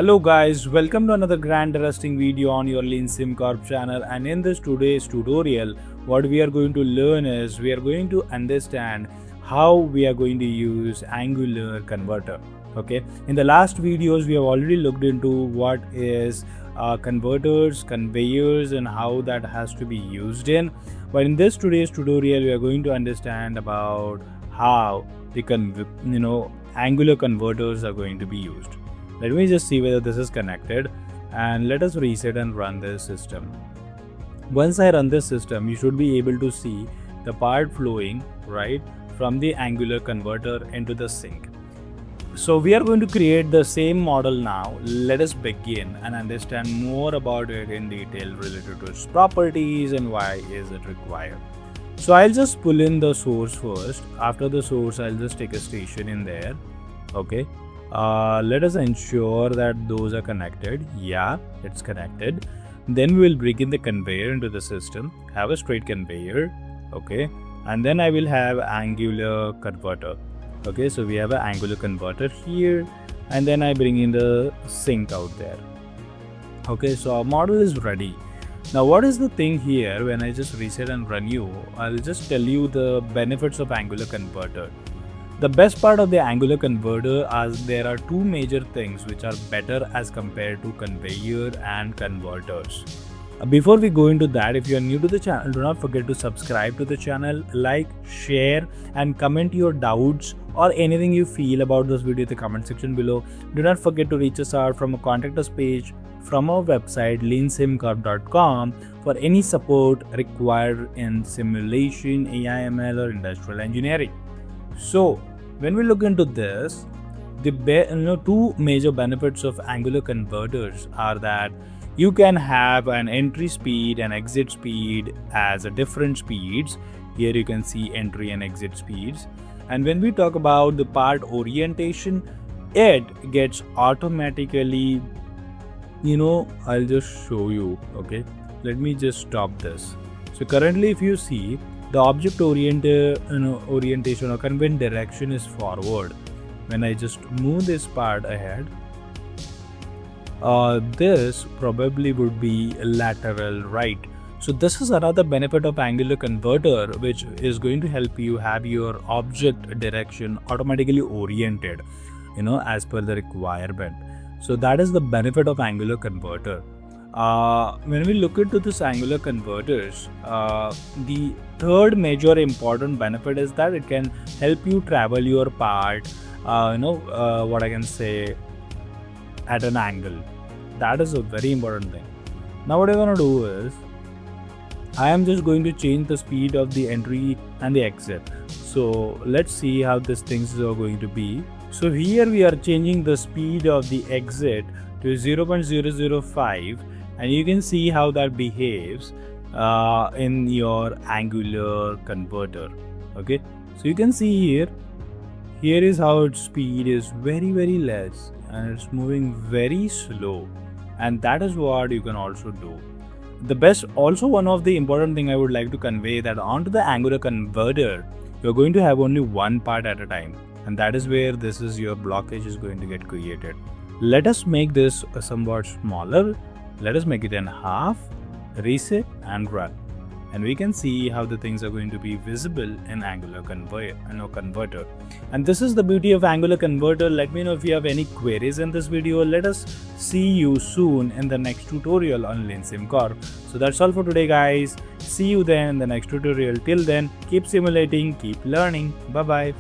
Hello guys, welcome to another grand interesting video on your Leansimcorp channel, and in this today's tutorial what we are going to learn is we are going to understand how we are going to use Angular converter. Okay, in the last videos we have already looked into what is converters, conveyors and how that has to be used in, but in this today's tutorial we are going to understand about how the Angular converters are going to be used. Let me just see whether this is connected and let us reset and run this system. Once I run this system, you should be able to see the part flowing right from the Angular converter into the sink. So we are going to create the same model now. Let us begin and understand more about it in detail related to its properties and why is it required. So I'll just pull in the source first. After the source, I'll just take a station in there. Okay. Let us ensure that those are connected. Yeah, it's connected. Then we will bring in the conveyor into the system. Have a straight conveyor. Okay. And then I will have Angular converter. Okay. So we have an Angular converter here. And then I bring in the sink out there. Okay. So our model is ready. Now what is the thing here? When I just reset and run you, I'll just tell you the benefits of Angular converter. The best part of the Angular converter is there are two major things which are better as compared to conveyor and converters. Before we go into that, if you are new to the channel, do not forget to subscribe to the channel, like, share and comment your doubts or anything you feel about this video in the comment section below. Do not forget to reach us out from a contact us page from our website leansimcorp.com for any support required in simulation, AI, ML or industrial engineering. So when we look into this, the two major benefits of Angular converters are that you can have an entry speed and exit speed as a different speeds. Here you can see entry and exit speeds. And when we talk about the part orientation, it gets automatically, I'll just show you. Okay, let me just stop this. So currently if you see, the object orientation or conveyed direction is forward. When I just move this part ahead, this probably would be lateral right. So this is another benefit of Angular converter, which is going to help you have your object direction automatically oriented, as per the requirement. So that is the benefit of Angular converter. When we look into this Angular converters, the third major important benefit is that it can help you travel your part, what I can say, at an angle. That is a very important thing. Now what I'm going to do is, I am just going to change the speed of the entry and the exit. So let's see how these things are going to be. So here we are changing the speed of the exit to 0.005. And you can see how that behaves in your Angular converter. Okay, so you can see here is how its speed is very less and it's moving very slow, and that is what you can also do. Also one of the important thing I would like to convey that onto the Angular converter, you're going to have only one part at a time, and that is where your blockage is going to get created. Let us make this somewhat smaller. Let us make it in half, reset and run. And we can see how the things are going to be visible in Angular converter. And this is the beauty of Angular converter. Let me know if you have any queries in this video. Let us see you soon in the next tutorial on Leansimcorp. So that's all for today guys. See you then in the next tutorial. Till then, keep simulating, keep learning. Bye bye.